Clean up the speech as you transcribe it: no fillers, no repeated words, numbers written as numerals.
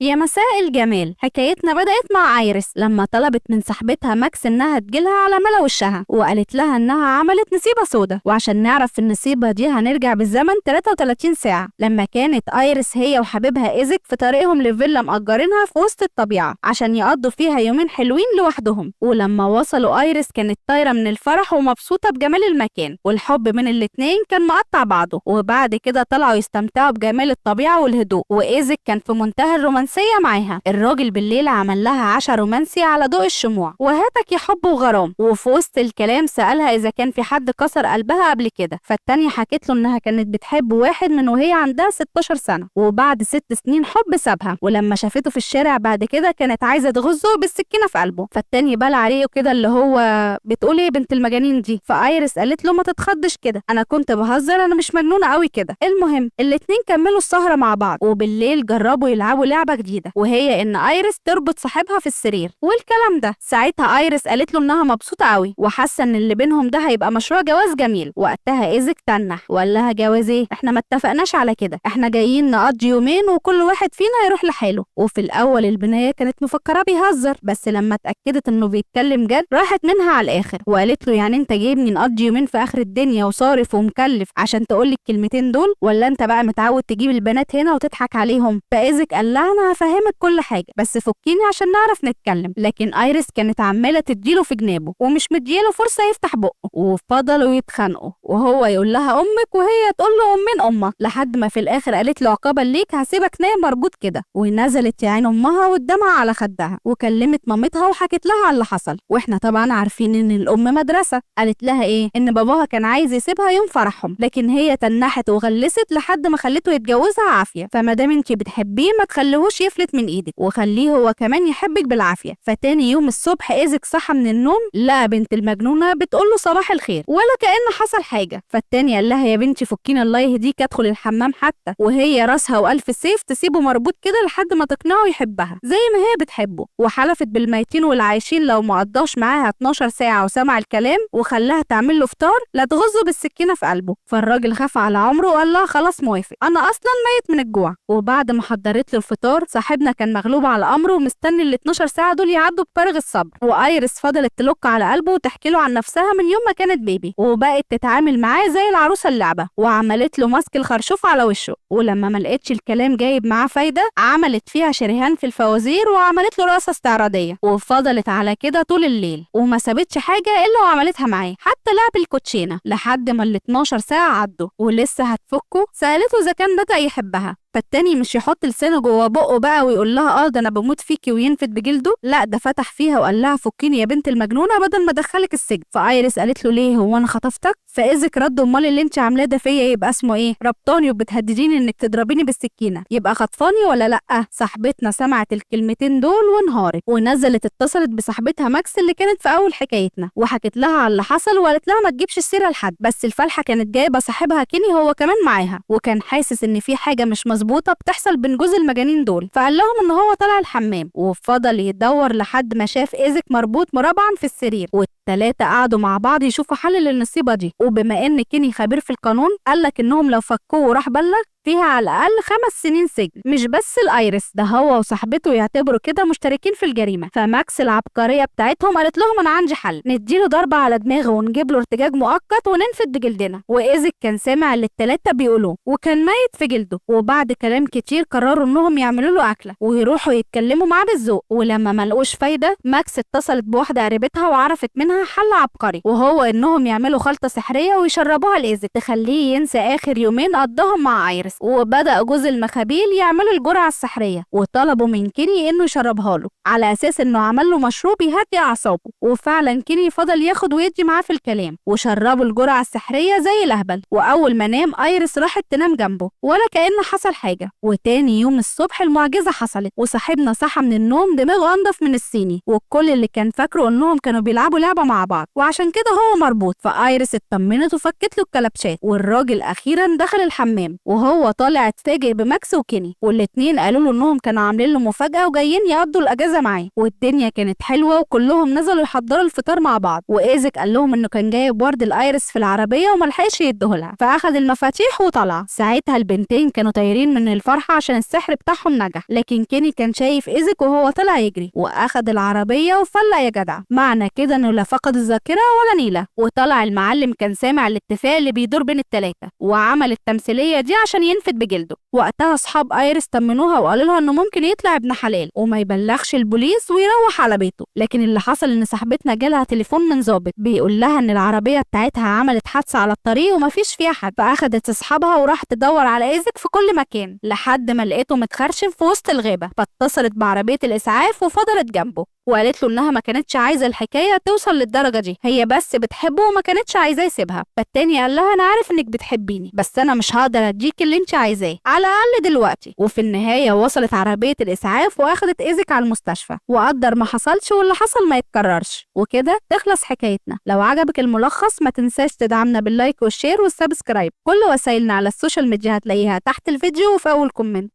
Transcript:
يا مساء الجمال. حكايتنا بدأت مع ايريس لما طلبت من صاحبتها ماكس انها تجيلها على ملا وشها، وقالت لها انها عملت نصيبة سودا، وعشان نعرف النصيبة دي هنرجع بالزمن 33 ساعة لما كانت ايريس هي وحبيبها ايزك في طريقهم لفيلا مأجرينها في وسط الطبيعة عشان يقضوا فيها يومين حلوين لوحدهم. ولما وصلوا ايريس كانت طايرة من الفرح ومبسوطة بجمال المكان، والحب من الاتنين كان مقطع بعضه. وبعد كده طلعوا يستمتعوا بجمال الطبيعة والهدوء، وايزك كان في منتهى الرومانسية معاها. الراجل بالليل عمل لها عشاء رومانسي على ضوء الشموع، وهاتك يا حب وغرام. وفي وسط الكلام سألها إذا كان في حد كسر قلبها قبل كده، فالتانية حكت له إنها كانت بتحب واحد من وهي عندها 16 سنة، وبعد 6 سنين حب سابها. ولما شافته في الشارع بعد كده كانت عايزة تغزه بالسكينة في قلبه. فالتاني بال عليه كده اللي هو بتقول ايه بنت المجانين دي. فايرس قالت له ما تتخضش كده، انا كنت بهزر، انا مش مجنونة قوي كده. المهم الاتنين كملوا السهرة مع بعض، وبالليل جربوا يلعبوا لعبة جديدة، وهي ان ايريس تربط صاحبها في السرير. والكلام ده ساعتها ايريس قالت له انها مبسوطه قوي وحاسه ان اللي بينهم ده هيبقى مشروع جواز جميل. وقتها ايزك تنح وقال لها جواز ايه، احنا ما اتفقناش على كده، احنا جايين نقضي يومين وكل واحد فينا يروح لحاله. وفي الاول البنيه كانت مفكره بيهزر، بس لما اتاكدت انه بيتكلم جد راحت منها على الاخر، وقالت له يعني انت جايبني نقضي يومين في اخر الدنيا وصارف ومكلف عشان تقولي الكلمتين دول، ولا انت بقى متعود تجيب البنات هنا وتضحك عليهم؟ فايزك قال لها انا هفهمك كل حاجه، بس فكيني عشان نعرف نتكلم. لكن ايريس كانت عماله تديله في جنابه ومش مدياله فرصه يفتح بقه، وفضلوا يتخانقوا، وهو يقول لها امك وهي تقول له امين امك، لحد ما في الاخر قالت له عقابا ليك هسيبك نايم مربوط كده. ونزلت يا عين امها والدمع على خدها، وكلمت مامتها وحكت لها على اللي حصل. واحنا طبعا عارفين ان الام مدرسه. قالت لها ايه، ان باباها كان عايز يسيبها يوم فرحهم، لكن هي تنحت وغلست لحد ما خلته يتجوزها عافيه. فما دام انت بتحبيه ما تخليهوش يفلت من ايدك، وخليه هو كمان يحبك بالعافيه. فتاني يوم الصبح ايزك صحى من النوم لقى بنت المجنونه بتقول له صباح الخير ولا كأن حصل حاجه. فالتاني قال لها يا بنتي فكينا الله يهديك، ادخل الحمام حتى. وهي راسها والف سيف تسيبه مربوط كده لحد ما تقنعه يحبها زي ما هي بتحبه. وحلفت بالميتين والعايشين لو ما قضاش معاها 12 ساعه وسمع الكلام وخلاها تعمل له فطار لا تغزه بالسكينه في قلبه. فالراجل خاف على عمره وقال لها خلاص موافق، انا اصلا ميت من الجوع. وبعد ما حضرت له الفطار صاحبنا كان مغلوب على امره ومستني ال 12 ساعه دول يعدوا بفارغ الصبر. وايريس فضلت تلك على قلبه وتحكي له عن نفسها من يوم ما كانت بيبي، وبقت تتعامل معاه زي العروسه اللعبه، وعملت له ماسك الخرشوف على وشه. ولما ما لقتش الكلام جايب معاه فايده عملت فيها شريهان في الفوازير وعملت له رقصه استعراضيه، وفضلت على كده طول الليل وما سابتش حاجه الا وعملتها معاه، حتى لعب الكوتشينه، لحد ما ال 12 ساعه عدوا ولسه هتفكه. سالته اذا كان بدأ يحبها. فالتاني مش يحط لسانه جوه بقه بقى ويقول لها ده انا بموت فيكي وينفد بجلده، لا ده فتح فيها وقال لها فكيني يا بنت المجنونه بدل ما ادخلك السجن. فايريس قالت له ليه، هو انا خطفتك؟ فاذك رد امال اللي انت عاملاه ده فيا يبقى اسمه ايه، ربطاني وبتهدديني انك تضربيني بالسكينه، يبقى خطفاني ولا لا؟ صاحبتنا سمعت الكلمتين دول وانهارت، ونزلت اتصلت بصاحبتها ماكس اللي كانت في اول حكايتنا وحكت لها على اللي حصل، وقالت لها ما تجيبش السيره لحد. بس الفالحه كانت جايبه صاحبها كيني هو كمان معاها، وكان حاسس ان في حاجه مش مظبوطه بتحصل بين جوز المجانين دول، فقال لهم ان هو طلع الحمام. وفضل يدور لحد ما شاف ايزك مربوط مربعا في السرير، والتلاتة قعدوا مع بعض يشوفوا حل للنصيبه دي. وبما ان كيني خبير في القانون قالك انهم لو فكوه وراح بلغ فيها على الأقل 5 سنين سجن. مش بس الأيريس، ده هو وصاحبته يعتبروا كده مشتركين في الجريمة. فماكس العبقرية بتاعتهم قالت لهم أنا عندي حل، نديله ضربة على دماغه ونجيب له ارتجاج مؤقت وننفد بجلدنا. وإيزك كان سامع اللي التلاتة بيقولوه وكان ميت في جلده. وبعد كلام كتير قرروا إنهم يعملوا له أكلة ويروحوا يتكلموا معاه بالذوق. ولما ما لقوش فايدة ماكس اتصلت بواحدة قريبتها وعرفت منها حل عبقري، وهو إنهم يعملوا خلطة سحرية ويشربوها لإيزك تخليه ينسى آخر يومين قضاهم مع ايريس. وبدأ جوز المخابيل يعملوا الجرعة السحرية، وطلبوا من كيني انه يشربها له على اساس انه عمل له مشروب يهدي اعصابه. وفعلا كيني فضل ياخد ويدي معاه في الكلام وشربوا الجرعة السحرية زي الاهبل. واول ما نام ايريس راحت تنام جنبه ولا كأن حصل حاجة. وتاني يوم الصبح المعجزة حصلت، وصاحبنا صحى من النوم دماغه انضف من الصيني، والكل اللي كان فاكره انهم كانوا بيلعبوا لعبة مع بعض وعشان كده هو مربوط. فايريس اطمنت وفكت له الكلبشات، والراجل اخيرا دخل الحمام وهو وهو طالع اتفاجئ بماكس وكيني، والاتنين قالوا له انهم كانوا عاملين له مفاجأة وجايين يقضوا الاجازة معاه، والدنيا كانت حلوة وكلهم نزلوا يحضروا الفطار مع بعض. وايزك قال لهم انه كان جايب ورد الايرس في العربية وملحقش يديهولها، فاخد المفاتيح وطلع. ساعتها البنتين كانوا طايرين من الفرحة عشان السحر بتاعهم نجح، لكن كيني كان شايف ايزك وهو طلع يجري واخد العربية وفلق يا جدع. معنى كده انه لا فقد الذاكرة ولا نيلة. وطلع المعلم كان سامع الاتفاق اللي بيدور بين التلاتة، وعمل التمثيلية دي عشان ينفد بجلده. وقتها اصحاب ايرس طمنوها وقالوا لها انه ممكن يطلع ابن حلال وما يبلغش البوليس ويروح على بيته. لكن اللي حصل ان صاحبتنا جالها تليفون من ضابط بيقول لها ان العربية بتاعتها عملت حادثة على الطريق ومفيش فيها حد، فاخدت اصحابها وراحت تدور على ايزك في كل مكان لحد ما لقيته متخرشم في وسط الغابة. فاتصلت بعربية الاسعاف وفضلت جنبه وقالت له انها ما كانتش عايزه الحكايه توصل للدرجه دي، هي بس بتحبه وما كانتش عايزاه يسيبها. فالتاني قال لها انا عارف انك بتحبيني بس انا مش هقدر اديك اللي انت عايزاه على الاقل دلوقتي. وفي النهايه وصلت عربيه الاسعاف واخدت ايزك على المستشفى وقدر ما حصلش واللي حصل ما يتكررش. وكده تخلص حكايتنا. لو عجبك الملخص ما تنساش تدعمنا باللايك والشير والسبسكرايب. كل وسائلنا على السوشيال ميديا هتلاقيها تحت الفيديو وفي اول كومنت.